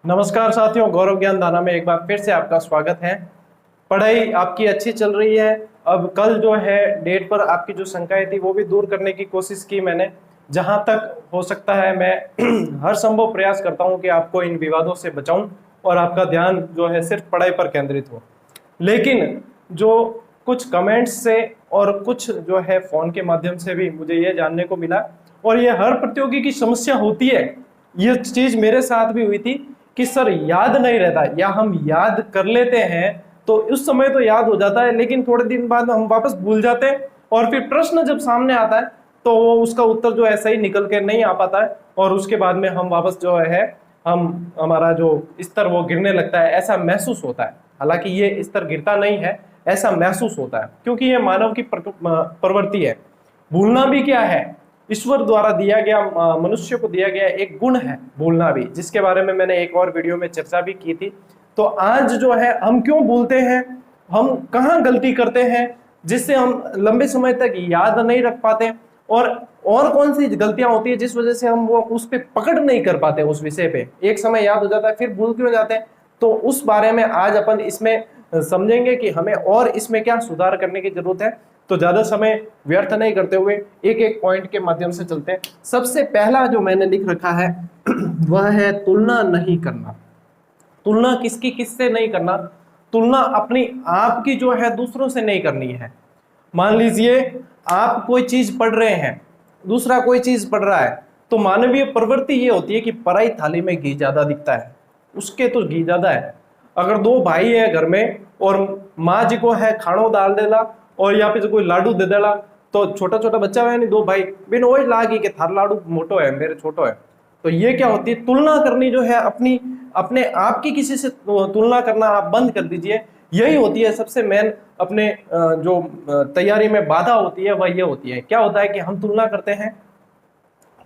नमस्कार साथियों, गौरव ज्ञान दाना में एक बार फिर से आपका स्वागत है। पढ़ाई आपकी अच्छी चल रही है। अब कल जो है डेट पर आपकी जो शंकाएं थी वो भी दूर करने की कोशिश की मैंने। जहां तक हो सकता है मैं हर संभव प्रयास करता हूं कि आपको इन विवादों से बचाऊं और आपका ध्यान जो है सिर्फ पढ़ाई पर केंद्रित हो। लेकिन जो कुछ कमेंट्स से और कुछ जो है फोन के माध्यम से भी मुझे ये जानने को मिला, और ये हर प्रतियोगी की समस्या होती है। ये चीज मेरे साथ भी हुई थी कि सर याद नहीं रहता, या हम याद कर लेते हैं तो उस समय तो याद हो जाता है, लेकिन थोड़े दिन बाद हम वापस भूल जाते हैं और फिर प्रश्न जब सामने आता है तो वो उसका उत्तर जो है सही निकल के नहीं आ पाता है, और उसके बाद में हम वापस जो है हमारा जो स्तर वो गिरने लगता है, ऐसा महसूस होता है। हालांकि ये स्तर गिरता नहीं है, ऐसा महसूस होता है, क्योंकि ये मानव की प्रवृत्ति है। भूलना भी क्या है, ईश्वर द्वारा दिया गया, मनुष्य को दिया गया एक गुण है भूलना भी, जिसके बारे में मैंने एक और वीडियो में चर्चा भी की थी। तो आज जो है हम क्यों भूलते हैं, हम कहाँ गलती करते हैं जिससे हम लंबे समय तक याद नहीं रख पाते, और कौन सी गलतियां होती है जिस वजह से हम वो उस पर पकड़ नहीं कर पाते, उस विषय पे एक समय याद हो जाता है फिर भूल क्यों जाते हैं। तो उस बारे में आज अपन इसमें समझेंगे कि हमें और इसमें क्या सुधार करने की जरूरत है। तो ज्यादा समय व्यर्थ नहीं करते हुए एक एक पॉइंट के माध्यम से चलते हैं। सबसे पहला जो मैंने लिख रखा है वह है तुलना नहीं करना। तुलना किसकी किससे नहीं करना, तुलना अपनी आप की जो है दूसरों से नहीं करनी है। मान लीजिए आप कोई चीज पढ़ रहे हैं, दूसरा कोई चीज पढ़ रहा है, तो मानवीय प्रवृत्ति ये होती है कि पराई थाली में घी ज्यादा दिखता है, उसके तो घी ज्यादा है। अगर दो भाई है घर में और माँ जी को है खाणो डाल देला और या फिर कोई लाडू दे देला, तो छोटा छोटा बच्चा है नहीं, दो भाई बिन वही लागी कि थार लाडू मोटो है मेरे छोटो है। तो ये क्या होती है, तुलना करनी जो है अपनी अपने आप की किसी से तुलना करना आप बंद कर दीजिए। यही होती है सबसे मेन अपने जो तैयारी में बाधा होती है, वह ये होती है। क्या होता है कि हम तुलना करते हैं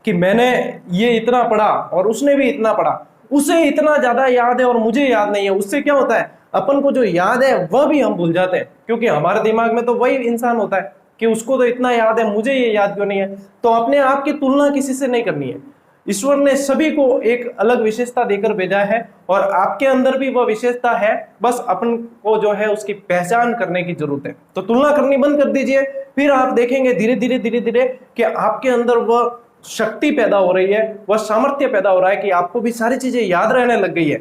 कि मैंने ये इतना पढ़ा और उसने भी इतना पढ़ा, उसे इतना ज्यादा याद है और मुझे याद नहीं है। उससे क्या होता है, अपन को जो याद है वह भी हम भूल जाते हैं, क्योंकि हमारे दिमाग में तो वही इंसान होता है कि उसको तो इतना याद है, मुझे ये याद क्यों नहीं है। तो अपने आप की तुलना किसी से नहीं करनी है। ईश्वर ने सभी को एक अलग विशेषता देकर भेजा है और आपके अंदर भी वह विशेषता है, बस अपन को जो है उसकी पहचान करने की जरूरत है। तो तुलना करनी बंद कर दीजिए, फिर आप देखेंगे धीरे धीरे धीरे धीरे कि आपके अंदर वह शक्ति पैदा हो रही है, वह सामर्थ्य पैदा हो रहा है कि आपको भी सारी चीजें याद रहने लग गई है।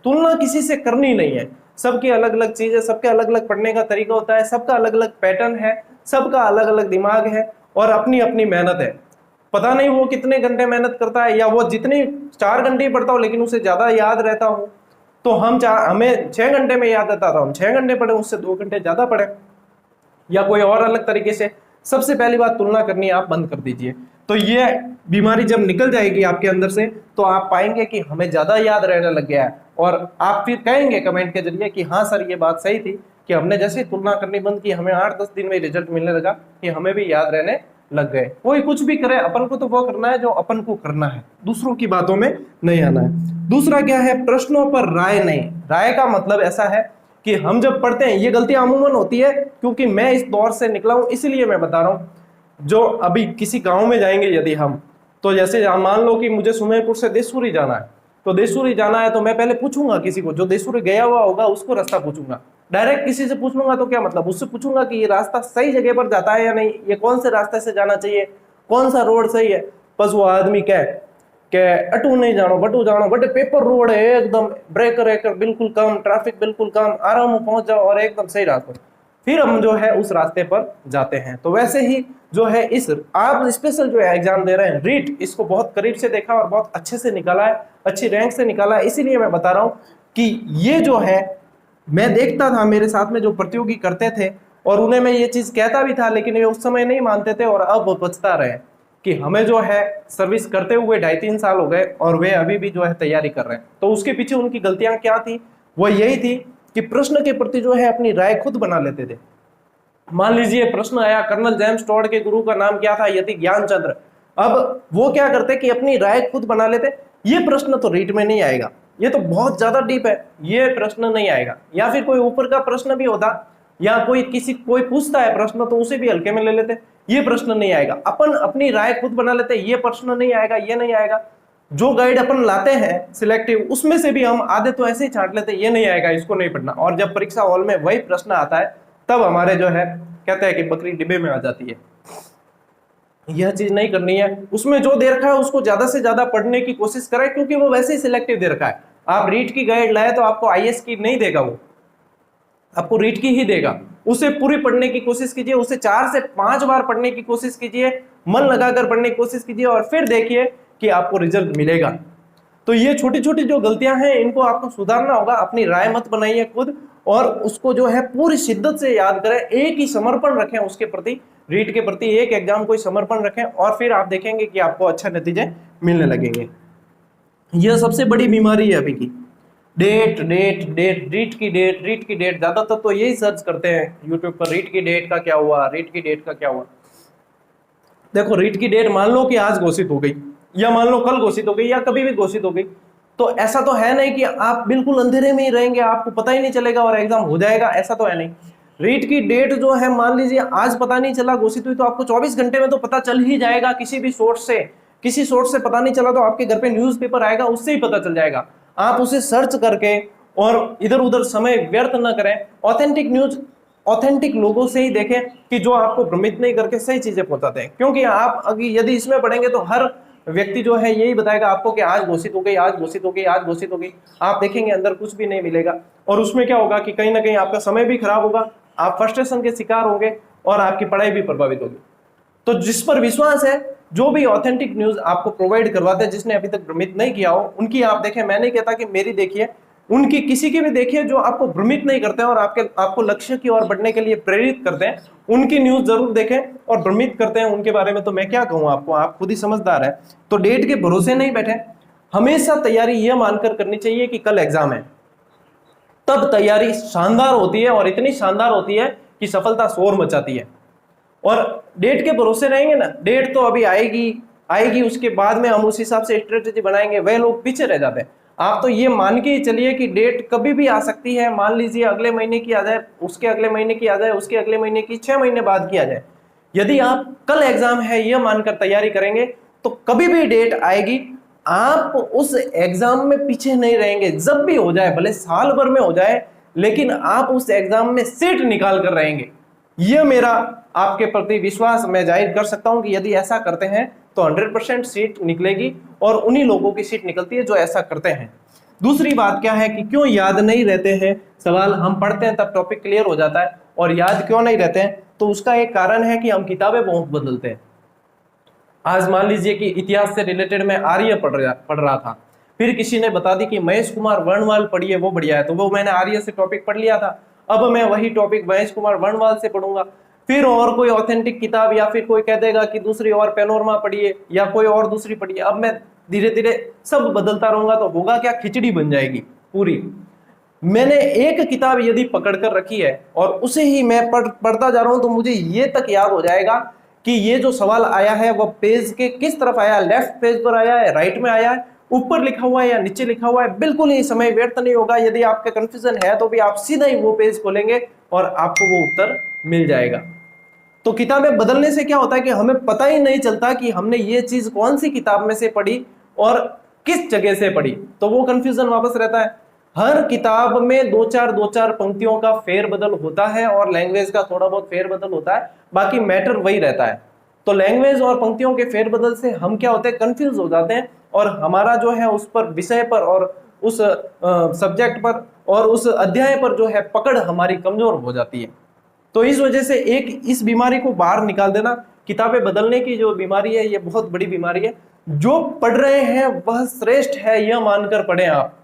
तुलना किसी से करनी नहीं है। सबकी अलग अलग चीज है, सबके अलग अलग पढ़ने का तरीका होता है, सबका अलग अलग पैटर्न है, सबका अलग अलग दिमाग है और अपनी अपनी मेहनत है। पता नहीं वो कितने घंटे मेहनत करता है, या वो जितने 4 घंटे ही पढ़ता हो लेकिन उसे ज्यादा याद रहता हो। तो हमें 6 घंटे में याद रहता था, हम 6 घंटे पढ़े, उससे 2 घंटे ज्यादा पढ़े, या कोई और अलग तरीके से। सबसे पहली बात, तुलना करनी आप बंद कर दीजिए। तो ये बीमारी जब निकल जाएगी आपके अंदर से, तो आप पाएंगे कि हमें ज्यादा याद रहने लग गया है, और आप फिर कहेंगे कमेंट के जरिए कि हाँ सर ये बात सही थी कि हमने जैसे तुलना करनी बंद की हमें 8-10 दिन में रिजल्ट मिलने लगा कि हमें भी याद रहने लग गए। कोई कुछ भी करे, अपन को तो वो करना है जो अपन को करना है, दूसरों की बातों में नहीं आना है। दूसरा क्या है, प्रश्नों पर राय नहीं। राय का मतलब ऐसा है कि हम जब पढ़ते हैं, ये गलतियां अमूमन होती है क्योंकि मैं इस दौर से निकला हूं, इसलिए मैं बता रहा हूं। जो अभी किसी गांव में जाएंगे यदि हम, तो जैसे मान लो कि मुझे सुमेरपुर से देसूरी जाना है, तो देसूरी जाना है तो मैं पहले पूछूंगा किसी को, जो देसूरी गया हुआ होगा उसको रास्ता पूछूंगा। डायरेक्ट किसी से पूछ लूंगा तो क्या मतलब, उससे पूछूंगा कि ये रास्ता सही जगह पर जाता है या नहीं, ये कौन से रास्ते से जाना चाहिए, कौन सा रोड सही है। बस वो आदमी कहे के अटू नहीं जानो बटू जानो, बट पेपर रोड है एकदम, ब्रेकर वेकर बिल्कुल कम, ट्रैफिक बिल्कुल कम, आराम में पहुंच जाओ और एकदम सही रास्ता, फिर हम जो है उस रास्ते पर जाते हैं। तो वैसे ही जो है इस आप स्पेशल जो है एग्जाम दे रहे हैं, रीट, इसको बहुत करीब से देखा और बहुत अच्छे से निकाला है, अच्छी रैंक से निकाला है। इसीलिए मैं बता रहा हूं कि ये जो है, मैं देखता था मेरे साथ में जो प्रतियोगी करते थे और उन्हें मैं ये चीज कहता भी था, लेकिन वे उस समय नहीं मानते थे और अब वो बचता रहे कि हमें जो है सर्विस करते हुए 2.5-3 साल हो गए और वे अभी भी जो है तैयारी कर रहे हैं। तो उसके पीछे उनकी गलतियां क्या थी, वो यही थी कि प्रश्न के प्रति जो है अपनी राय खुद बना लेते थे। मान लीजिए प्रश्न आया, कर्नल जेम्स टॉड के गुरु का नाम क्या था, यदि ज्ञानचंद्र। अब वो क्या करते कि अपनी राय खुद बना लेते, ये प्रश्न तो रीट में नहीं आएगा, ये तो बहुत ज्यादा डीप है, ये प्रश्न नहीं आएगा। या फिर कोई ऊपर का प्रश्न भी होता, या कोई पूछता है प्रश्न तो उसे भी हल्के में ले लेते, ये प्रश्न नहीं आएगा। अपन अपनी राय खुद बना लेते, ये प्रश्न नहीं आएगा, ये नहीं आएगा। जो गाइड अपन लाते हैं सिलेक्टिव, उसमें से भी हम आधे तो ऐसे ही छांट लेते हैं, ये नहीं आएगा, इसको नहीं पढ़ना, और जब परीक्षा हॉल में वही प्रश्न आता है तब हमारे जो है कहते हैं कि बकरी डिब्बे में आ जाती है। यह चीज नहीं करनी है। उसमें जो दे रखा है उसको ज्यादा से ज्यादा पढ़ने की कोशिश करें, क्योंकि वो वैसे ही सिलेक्टिव दे रखा है। आप रीट की गाइड लाए तो आपको आईएएस की नहीं देगा, वो आपको रीट की ही देगा। उसे पूरी पढ़ने की कोशिश कीजिए, उसे 4 से 5 बार पढ़ने की कोशिश कीजिए, मन लगाकर पढ़ने की कोशिश कीजिए, और फिर देखिए कि आपको रिजल्ट मिलेगा। तो ये छोटी छोटी जो गलतियां हैं इनको आपको सुधारना होगा। अपनी राय मत बनाइए खुद, और उसको जो है पूरी शिद्दत से याद करें, एक ही समर्पण रखें उसके प्रति, रीट के प्रति एक एग्जाम को समर्पण रखें, और फिर आप देखेंगे कि आपको अच्छे नतीजे मिलने लगेंगे। यह सबसे बड़ी बीमारी है अभी की, डेट डेट डेट, रीट की डेट, रीट की डेट। ज्यादातर तो यही सर्च करते हैं यूट्यूब पर, रीट की डेट का क्या हुआ, रीट की डेट का क्या हुआ। देखो रीट की डेट मान लो कि आज घोषित हो गई, या मान लो कल घोषित हो गई, या कभी भी घोषित हो गई, तो ऐसा तो है नहीं कि आप बिल्कुल अंधेरे में ही रहेंगे, आपको पता ही नहीं चलेगा और एग्जाम हो जाएगा, ऐसा तो है नहीं। रीट की डेट जो है, मान लीजिए आज पता नहीं चला घोषित हुई, तो आपको 24 घंटे में तो पता चल ही जाएगा, किसी भी सोर्स से। किसी सोर्स से पता नहीं चला तो आपके घर पे न्यूज़पेपर आएगा, उससे ही पता चल जाएगा। आप उसे सर्च करके और इधर उधर समय व्यर्थ न करें, ऑथेंटिक न्यूज ऑथेंटिक लोगों से ही देखें कि जो आपको भ्रमित नहीं करके सही चीजें पहुंचाते हैं। क्योंकि आप अगर यदि इसमें पढ़ेंगे तो हर व्यक्ति जो है यही बताएगा आपको कि आज घोषित हो गई, आज घोषित हो गई, आज घोषित हो गई। आप देखेंगे अंदर कुछ भी नहीं मिलेगा, और उसमें क्या होगा कि कहीं ना कहीं आपका समय भी खराब होगा, आप फ्रस्ट्रेशन के शिकार होंगे, और आपकी पढ़ाई भी प्रभावित होगी। तो जिस पर विश्वास है, जो भी ऑथेंटिक न्यूज आपको प्रोवाइड करवाते हैं, जिसने अभी तक भ्रमित नहीं किया हो, उनकी आप देखें। मैं नहीं कहता कि मेरी देखिए, उनकी किसी की भी देखिए, जो आपको भ्रमित नहीं करते हैं और आपको लक्ष्य की ओर बढ़ने के लिए प्रेरित करते हैं, उनकी न्यूज जरूर देखें। और भ्रमित करते हैं उनके बारे में तो मैं क्या कहूं आपको, आप खुद ही समझदार है। तो डेट के भरोसे नहीं बैठे, हमेशा तैयारी यह मानकर करनी चाहिए कि कल एग्जाम है, तब तैयारी शानदार होती है, और इतनी शानदार होती है कि सफलता शोर मचाती है। और डेट के भरोसे रहेंगे ना, डेट तो अभी आएगी, उसके बाद में हम उस हिसाब से स्ट्रेटेजी बनाएंगे, वह लोग पीछे रह जाते हैं। आप तो ये मान के ही चलिए कि डेट कभी भी आ सकती है। मान लीजिए अगले महीने की आ जाए, उसके अगले महीने की आ जाए, उसके अगले महीने की, 6 महीने बाद की आ जाए। यदि आप कल एग्जाम है यह मानकर तैयारी करेंगे तो कभी भी डेट आएगी, आप उस एग्जाम में पीछे नहीं रहेंगे। जब भी हो जाए, भले साल भर में हो जाए, लेकिन आप उस एग्जाम में सीट निकाल कर रहेंगे। यह मेरा आपके प्रति विश्वास मैं जाहिर कर सकता हूं कि यदि ऐसा करते हैं तो 100% सीट निकलेगी, और उन्हीं लोगों की सीट निकलती है जो ऐसा करते हैं। दूसरी बात क्या है कि क्यों याद नहीं रहते हैं सवाल, हम पढ़ते हैं तब टॉपिक क्लियर हो जाता है, और याद क्यों नहीं रहते हैं, तो उसका एक कारण है कि हम किताबें बहुत बदलते हैं। आज मान लीजिए कि इतिहास से रिलेटेड मैं आर्य पढ़ रहा था, फिर किसी ने बता दी कि महेश कुमार वर्णमाल पढ़िए वो बढ़िया है, तो वो मैंने आर्य से टॉपिक पढ़ लिया था। अब मैं वही टॉपिक महेश कुमार वर्णमाल से पढ़ूंगा। फिर और कोई ऑथेंटिक किताब, या फिर कोई कह देगा कि दूसरी और पैनोरमा पढ़िए, या कोई और दूसरी पढ़िए। अब मैं धीरे धीरे सब बदलता रहूंगा, तो होगा क्या, खिचड़ी बन जाएगी पूरी। मैंने एक किताब यदि पकड़ कर रखी है और उसे ही मैं पढ़ता जा रहा हूं, तो मुझे ये तक याद हो जाएगा कि ये जो सवाल आया है वह पेज के किस तरफ आया है, लेफ्ट पेज पर आया है, राइट में आया है, ऊपर लिखा हुआ है या नीचे लिखा हुआ है। बिल्कुल ही समय व्यर्थ नहीं होगा। यदि आपका कंफ्यूजन है तो भी आप सीधा ही वो पेज खोलेंगे और आपको वो उत्तर मिल जाएगा। तो किताबें बदलने से क्या होता है कि हमें पता ही नहीं चलता कि हमने ये चीज कौन सी किताब में से पढ़ी और किस जगह से पढ़ी, तो वो कंफ्यूजन वापस रहता है। हर किताब में दो चार पंक्तियों का फेरबदल होता है, और लैंग्वेज का थोड़ा बहुत फेरबदल होता है, बाकी मैटर वही रहता है। तो लैंग्वेज और पंक्तियों के फेरबदल से हम क्या होते हैं, कंफ्यूज हो जाते हैं, और हमारा जो है उस पर विषय पर और उस सब्जेक्ट पर और उस अध्याय पर जो है पकड़ हमारी कमजोर हो जाती है। तो इस वजह से एक इस बीमारी को बाहर निकाल देना, किताबें बदलने की जो बीमारी है ये बहुत बड़ी बीमारी है। जो पढ़ रहे हैं वह श्रेष्ठ है यह मानकर पढ़ें आप।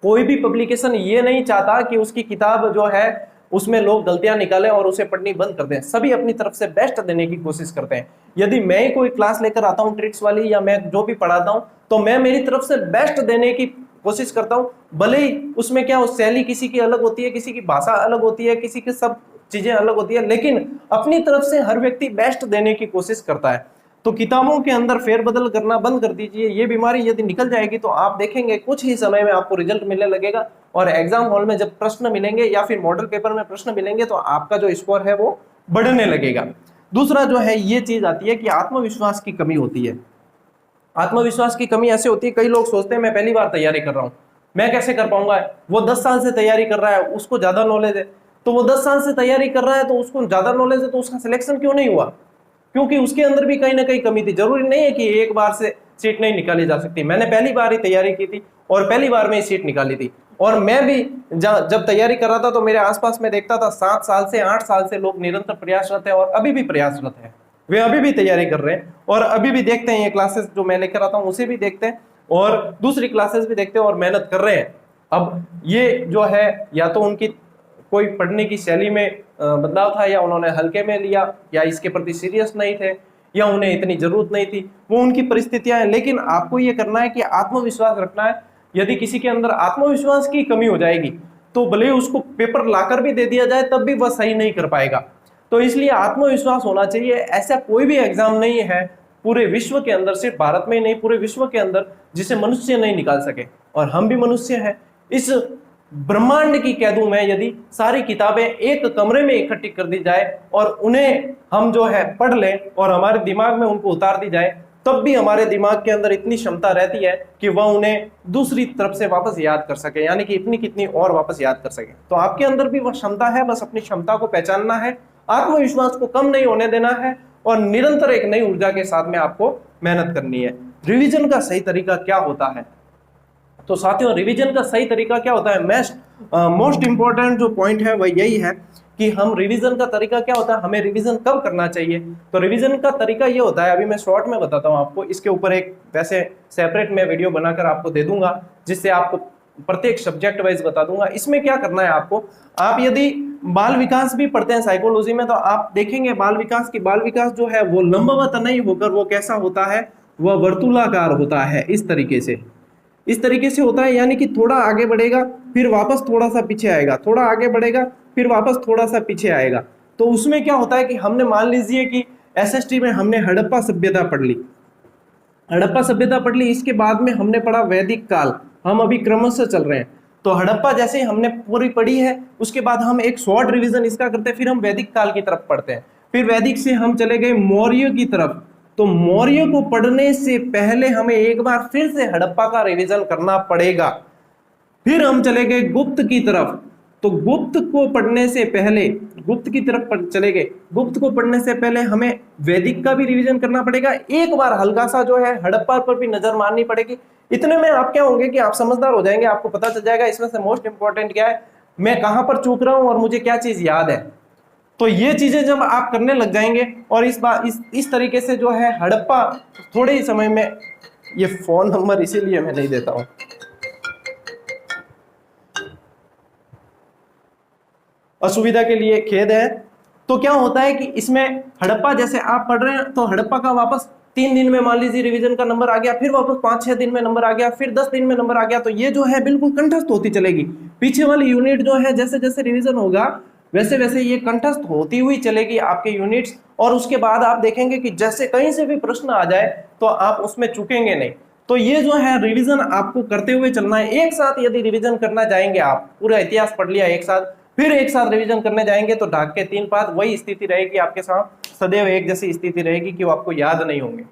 कोई भी पब्लिकेशन ये नहीं चाहता कि उसकी किताब जो है उसमें लोग गलतियां निकालें और उसे पढ़नी बंद कर दें। सभी अपनी तरफ से बेस्ट देने की कोशिश करते हैं। यदि मैं कोई क्लास लेकर आता हूं ट्रिक्स वाली, या मैं जो भी पढ़ाता हूं, तो मैं मेरी तरफ से बेस्ट देने की कोशिश करता हूं। भले ही उसमें क्या हो, शैली किसी की अलग होती है, किसी की भाषा अलग होती है, किसी की सब चीजें अलग होती है, लेकिन अपनी तरफ से हर व्यक्ति बेस्ट देने की कोशिश करता है। तो किताबों के अंदर फेरबदल करना बंद कर दीजिए। ये बीमारी यदि निकल जाएगी तो आप देखेंगे कुछ ही समय में आपको रिजल्ट मिलने लगेगा, और एग्जाम हॉल में जब प्रश्न मिलेंगे या फिर मॉडल पेपर में प्रश्न मिलेंगे तो आपका जो स्कोर है वो बढ़ने लगेगा। दूसरा जो है ये चीज आती है कि आत्मविश्वास की कमी होती है। आत्मविश्वास की कमी ऐसे होती है, कई लोग सोचते हैं मैं पहली बार तैयारी कर रहा हूं, मैं कैसे कर पाऊंगा। वो 10 साल से तैयारी कर रहा है, उसको ज्यादा नॉलेज है, तो वो 10 साल से तैयारी कर रहा है तो उसको ज्यादा नॉलेज है, तो उसका सिलेक्शन क्यों नहीं हुआ? क्योंकि उसके अंदर भी कहीं ना कहीं कमी थी। जरूरी नहीं है कि एक बार से सीट नहीं निकाली जा सकती। मैंने पहली बार ही तैयारी की थी और पहली बार में ही सीट निकाली थी। और मैं भी जब तैयारी कर रहा था तो मेरे आसपास में देखता था 7 साल से 8 साल से लोग निरंतर प्रयासरत है और अभी भी प्रयासरत है, वे अभी भी तैयारी कर रहे हैं और अभी भी देखते हैं ये क्लासेस जो मैं लेकर आता हूँ उसे भी देखते हैं और दूसरी क्लासेस भी देखते हैं और मेहनत कर रहे हैं। अब ये जो है या तो उनकी कोई पढ़ने की शैली में बदलाव था, या उन्होंने हल्के में लिया, या इसके प्रति सीरियस नहीं थे, या उन्हें इतनी जरूरत नहीं थी, वो उनकी परिस्थितियां हैं। लेकिन आपको ये करना है कि आत्मविश्वास रखना है। यदि किसी के अंदर आत्मविश्वास की कमी हो जाएगी तो भले उसको पेपर लाकर भी दे दिया जाए तब भी वह सही नहीं कर पाएगा। तो इसलिए आत्मविश्वास होना चाहिए। ऐसा कोई भी एग्जाम नहीं है पूरे विश्व के अंदर, सिर्फ भारत में ही नहीं पूरे विश्व के अंदर, जिसे मनुष्य नहीं निकाल सके। और हम भी मनुष्य हैं। इस ब्रह्मांड की कह दूं मैं, यदि सारी किताबें एक कमरे में इकट्ठी कर दी जाए और उन्हें हम जो है पढ़ लें और हमारे दिमाग में उनको उतार दी जाए, तब भी हमारे दिमाग के अंदर इतनी क्षमता रहती है कि वह उन्हें दूसरी तरफ से वापस याद कर सके, यानी कि इतनी कितनी और वापस याद कर सके। तो आपके अंदर भी वह क्षमता है, बस अपनी क्षमता को पहचानना है, आत्मविश्वास को कम नहीं होने देना है और निरंतर एक नई ऊर्जा के साथ में आपको मेहनत करनी है। रिवीजन का सही तरीका क्या होता है? तो साथियों, रिवीजन का सही तरीका क्या होता है? मोस्ट इंपॉर्टेंट जो पॉइंट है वह यही है कि हम रिवीजन का तरीका क्या होता है, हमें रिवीजन कब करना चाहिए। तो रिवीजन का तरीका ये होता है, अभी मैं शॉर्ट में बताता हूं आपको, इसके ऊपर एक वैसे सेपरेट मैं वीडियो बनाकर आपको दे दूंगा जिससे आपको प्रत्येक सब्जेक्ट वाइज बता दूंगा। इसमें क्या करना है आपको, आप यदि बाल विकास भी पढ़ते हैं साइकोलॉजी में तो आप देखेंगे बाल विकास जो है वो लंबवत नहीं होकर वो कैसा होता है, वह वर्तुलाकार होता है। इस तरीके से होता है, यानी कि थोड़ा आगे बढ़ेगा फिर वापस थोड़ा सा पीछे आएगा, थोड़ा आगे बढ़ेगा फिर वापस थोड़ा सा पीछे आएगा। तो उसमें क्या होता है कि हमने मान लीजिए कि एसएसटी में हमने हड़प्पा सभ्यता पढ़ ली, इसके बाद में हमने पढ़ा वैदिक काल, हम अभी क्रमशः चल रहे हैं। तो हड़प्पा जैसे ही हमने पूरी पढ़ी है उसके बाद हम एक शॉर्ट रिवीजन इसका करते हैं, फिर हम वैदिक काल की तरफ पढ़ते हैं, फिर वैदिक से हम चले गए मौर्य की तरफ। तो मौर्य को पढ़ने से पहले हमें एक बार फिर से हड़प्पा का रिवीजन करना पड़ेगा। फिर हम चले गए गुप्त की तरफ, तो गुप्त को पढ़ने से पहले गुप्त की तरफ चले गए, गुप्त को पढ़ने से पहले हमें वैदिक का भी रिवीजन करना पड़ेगा, एक बार हल्का सा जो है हड़प्पा पर भी नजर मारनी पड़ेगी। इतने में आप क्या होंगे कि आप समझदार हो जाएंगे, आपको पता चल जाएगा इसमें से मोस्ट इंपॉर्टेंट क्या है, मैं कहां पर चूक रहा हूं और मुझे क्या चीज याद है। तो ये चीजें जब आप करने लग जाएंगे और इस तरीके से जो है हड़प्पा थोड़े ही समय में, ये फोन नंबर इसीलिए मैं नहीं देता हूं, असुविधा के लिए खेद है। तो क्या होता है कि इसमें हड़प्पा जैसे आप पढ़ रहे हैं तो हड़प्पा का वापस 3 दिन में मान लीजिए रिवीजन का नंबर आ गया, फिर वापस 5-6 दिन में नंबर आ गया, फिर 10 दिन में नंबर आ गया। तो ये जो है बिल्कुल कंठस्थ होती चलेगी। पीछे वाली यूनिट जो है जैसे जैसे रिवीजन होगा वैसे वैसे ये कंठस्थ होती हुई चलेगी आपके यूनिट्स। और उसके बाद आप देखेंगे कि जैसे कहीं से भी प्रश्न आ जाए तो आप उसमें चूकेंगे नहीं। तो ये जो है रिवीजन आपको करते हुए चलना है। एक साथ यदि रिवीजन करना जाएंगे, आप पूरा इतिहास पढ़ लिया एक साथ, फिर एक साथ रिवीजन करने जाएंगे तो ढाक के 3 पात वही स्थिति रहेगी आपके साथ, सदैव एक जैसी स्थिति रहेगी कि वो आपको याद नहीं होंगे।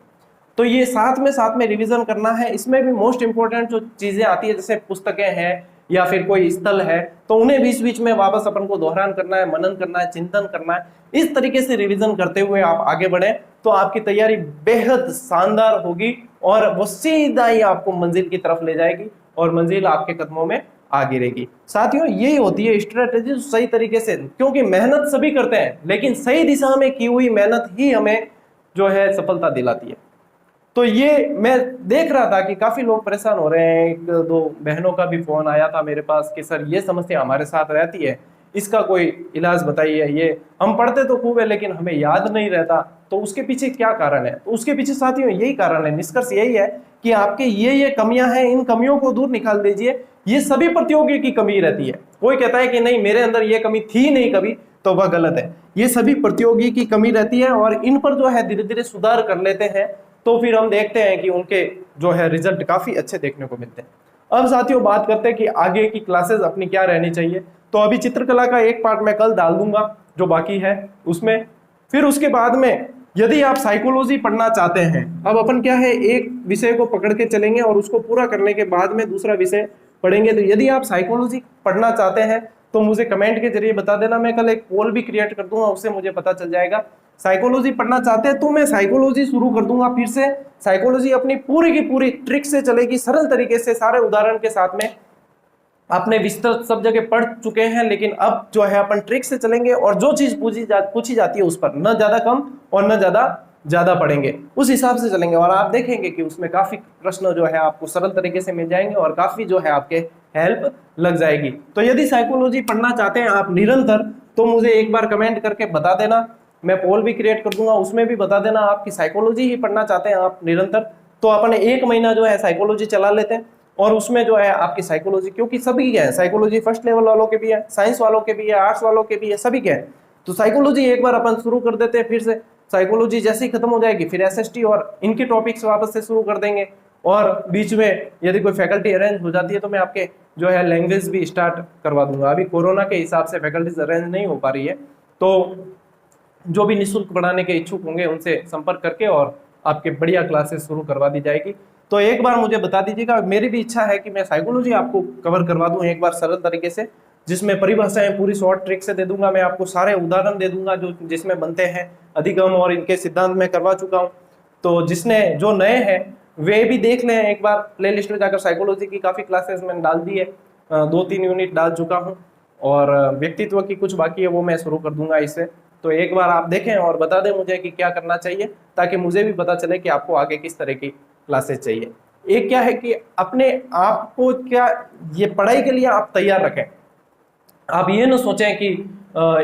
तो ये साथ में रिवीजन करना है। इसमें भी मोस्ट इंपोर्टेंट जो चीजें आती है जैसे पुस्तकें हैं या फिर कोई स्थल है तो उन्हें बीच बीच में वापस अपन को दोहरान करना है, मनन करना है, चिंतन करना है। इस तरीके से रिवीजन करते हुए आप आगे बढ़े तो आपकी तैयारी बेहद शानदार होगी और वो सीधा ही आपको मंजिल की तरफ ले जाएगी और मंजिल आपके कदमों में आ गिरेगी। साथियों, यही होती है स्ट्रेटेजी सही तरीके से, क्योंकि मेहनत सभी करते हैं लेकिन सही दिशा में की हुई मेहनत ही हमें जो है सफलता दिलाती है। तो ये मैं देख रहा था कि काफी लोग परेशान हो रहे हैं। 1-2 बहनों का भी फोन आया था मेरे पास कि सर ये समस्या हमारे साथ रहती है, इसका कोई इलाज बताइए। ये हम पढ़ते तो खूब है लेकिन हमें याद नहीं रहता, तो उसके पीछे क्या कारण है? तो उसके पीछे साथियों यही कारण है, निष्कर्ष यही है कि आपके ये कमियां हैं, इन कमियों को दूर निकाल दीजिए। ये सभी प्रतियोगी की कमी रहती है। कोई कहता है कि नहीं मेरे अंदर ये कमी थी नहीं कभी, तो वह गलत है। ये सभी प्रतियोगी की कमी रहती है और इन पर जो है धीरे धीरे सुधार कर लेते हैं तो फिर हम देखते हैं कि उनके जो है रिजल्ट काफी अच्छे देखने को मिलते हैं। अब साथियों बात करते हैं कि आगे की क्लासेस अपनी क्या रहनी चाहिए। तो अभी चित्रकला का एक पार्ट मैं कल डाल दूंगा जो बाकी है उसमें, फिर उसके बाद में यदि आप साइकोलॉजी पढ़ना चाहते हैं, अब अपन क्या है, एक विषय को पकड़ के चलेंगे और उसको पूरा करने के बाद में दूसरा विषय पढ़ेंगे। तो यदि आप साइकोलॉजी पढ़ना चाहते हैं तो मुझे कमेंट के जरिए बता देना, मैं कल एक पोल भी क्रिएट कर दूंगा, उससे मुझे पता चल जाएगा। साइकोलॉजी पढ़ना चाहते हैं तो मैं साइकोलॉजी शुरू कर दूंगा फिर से। साइकोलॉजी अपनी पूरी की पूरी ट्रिक से चलेगी, सरल तरीके से, सारे उदाहरण के साथ में। आपने विस्तृत सब जगह पढ़ चुके हैं, लेकिन अब जो है अपन ट्रिक से चलेंगे और जो चीज पूछी जाती है उस पर न ज्यादा कम और न ज्यादा पढ़ेंगे, उस हिसाब से चलेंगे। और आप देखेंगे कि उसमें काफी प्रश्न जो है आपको सरल तरीके से मिल जाएंगे और काफी जो है आपके हेल्प लग जाएगी। तो यदि साइकोलॉजी पढ़ना चाहते हैं आप निरंतर, तो मुझे एक बार कमेंट करके बता देना, मैं पोल भी क्रिएट कर दूंगा, उसमें भी बता देना आपकी साइकोलॉजी ही पढ़ना चाहते हैं आप निरंतर। तो अपन 1 महीना जो है साइकोलॉजी चला लेते हैं और उसमें जो है आपकी साइकोलॉजी, क्योंकि सभी के हैं साइकोलॉजी, फर्स्ट लेवल वालों के भी है, साइंस वालों के भी है, आर्ट्स वालों के भी है, सभी के हैं। तो साइकोलॉजी एक बार अपन शुरू कर देते हैं, फिर से साइकोलॉजी जैसे ही खत्म हो जाएगी फिर एसएसटी और इनके टॉपिक्स वापस से शुरू कर देंगे। और बीच में यदि कोई फैकल्टी अरेंज हो जाती है तो मैं आपके जो है लैंग्वेज भी स्टार्ट करवा दूंगा। अभी कोरोना के हिसाब से फैकल्टीज अरेंज नहीं हो पा रही है, तो जो भी निःशुल्क पढ़ाने के इच्छुक होंगे उनसे संपर्क करके और आपके बढ़िया क्लासेस शुरू करवा दी जाएगी। तो एक बार मुझे बता दीजिएगा, मेरी भी इच्छा है कि मैं साइकोलॉजी आपको कवर करवा दूं एक बार सरल तरीके से, जिसमें परिभाषाएं पूरी शॉर्ट ट्रिक से दे दूंगा, मैं आपको सारे उदाहरण दे दूंगा जो जिसमें बनते हैं, अधिगम और इनके सिद्धांत में करवा चुका हूं। तो जिसने जो नए हैं वे भी देख लें एक बार, प्लेलिस्ट में जाकर साइकोलॉजी की काफी क्लासेस मैंने डाल दी है, 2-3 यूनिट डाल चुका हूँ, और व्यक्तित्व की कुछ बाकी है वो मैं शुरू कर दूंगा इससे। तो एक बार आप देखें और बता दें मुझे कि क्या करना चाहिए, ताकि मुझे भी पता चले कि आपको आगे किस तरह की क्लासेस चाहिए। एक क्या है कि अपने आप को क्या ये पढ़ाई के लिए आप तैयार रखें। आप ये ना सोचें कि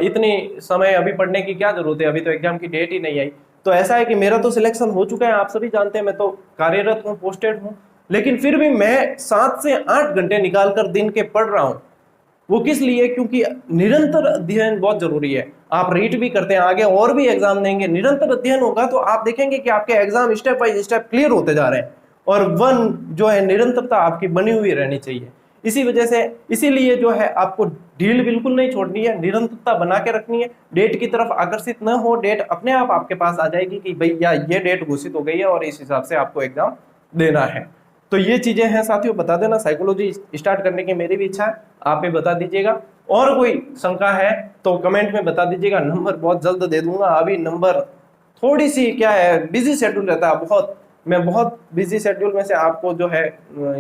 इतनी समय अभी पढ़ने की क्या जरूरत है, अभी तो एग्जाम की डेट ही नहीं आई। तो ऐसा है कि मेरा तो सिलेक्शन हो चुका है, आप सभी जानते हैं, मैं तो कार्यरत हूँ, पोस्टेड हूँ, लेकिन फिर भी मैं 7 से 8 घंटे निकाल कर दिन के पढ़ रहा हूँ। वो किस लिए? क्योंकि निरंतर अध्ययन बहुत जरूरी है। आप रीट भी करते हैं, आगे और भी एग्जाम देंगे, निरंतर अध्ययन होगा तो आप देखेंगे कि आपके exam step by step clear होते जा रहे हैं। और वन जो है निरंतरता आपकी बनी हुई रहनी चाहिए। इसी वजह से, इसीलिए जो है आपको ढील बिल्कुल नहीं छोड़नी है, निरंतरता बना के रखनी है। डेट की तरफ आकर्षित न हो, डेट अपने आप आपके पास आ जाएगी कि भैया ये डेट घोषित हो गई है और इस हिसाब से आपको एग्जाम देना है। तो ये चीजें हैं साथियों, बता देना। साइकोलॉजी स्टार्ट करने की मेरी भी इच्छा है, आप भी बता दीजिएगा। और कोई शंका है तो कमेंट में बता दीजिएगा, नंबर बहुत जल्द दे दूंगा। अभी नंबर थोड़ी सी क्या है, बिजी शेड्यूल रहता है बहुत, मैं बहुत बिजी शेड्यूल में से आपको जो है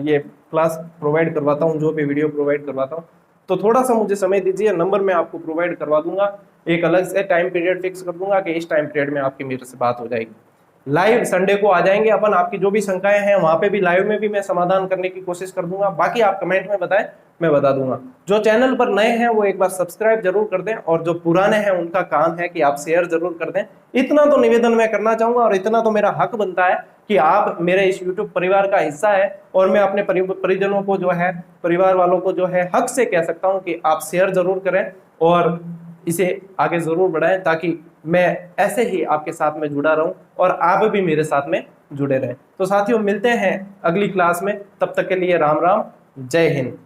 ये क्लास प्रोवाइड करवाता हूँ, जो भी वीडियो प्रोवाइड करवाता हूँ। तो थोड़ा सा मुझे समय दीजिए, नंबर मैं आपको प्रोवाइड करवा दूंगा, एक अलग से टाइम पीरियड फिक्स कर दूंगा कि इस टाइम पीरियड में आपकी मेरे से बात हो जाएगी। लाइव संडे को आ जाएंगे अपन, आपकी जो भी शंकाएं हैं वहां पे भी लाइव में भी मैं समाधान करने की कोशिश कर दूंगा। बाकी आप कमेंट में बताएं, मैं बता दूंगा। जो चैनल पर नए हैं वो एक बार सब्सक्राइब जरूर कर दें, और जो पुराने हैं उनका काम है कि आप शेयर जरूर कर दें। इतना तो निवेदन मैं करना चाहूंगा, और इतना तो मेरा हक बनता है कि आप मेरे इस यूट्यूब परिवार का हिस्सा है, और मैं अपने परिजनों को जो है, परिवार वालों को जो है हक से कह सकता हूँ कि आप शेयर जरूर करें और इसे आगे जरूर बढ़ाएं, ताकि मैं ऐसे ही आपके साथ में जुड़ा रहूं और आप भी मेरे साथ में जुड़े रहें। तो साथियों, मिलते हैं अगली क्लास में, तब तक के लिए राम राम, जय हिंद।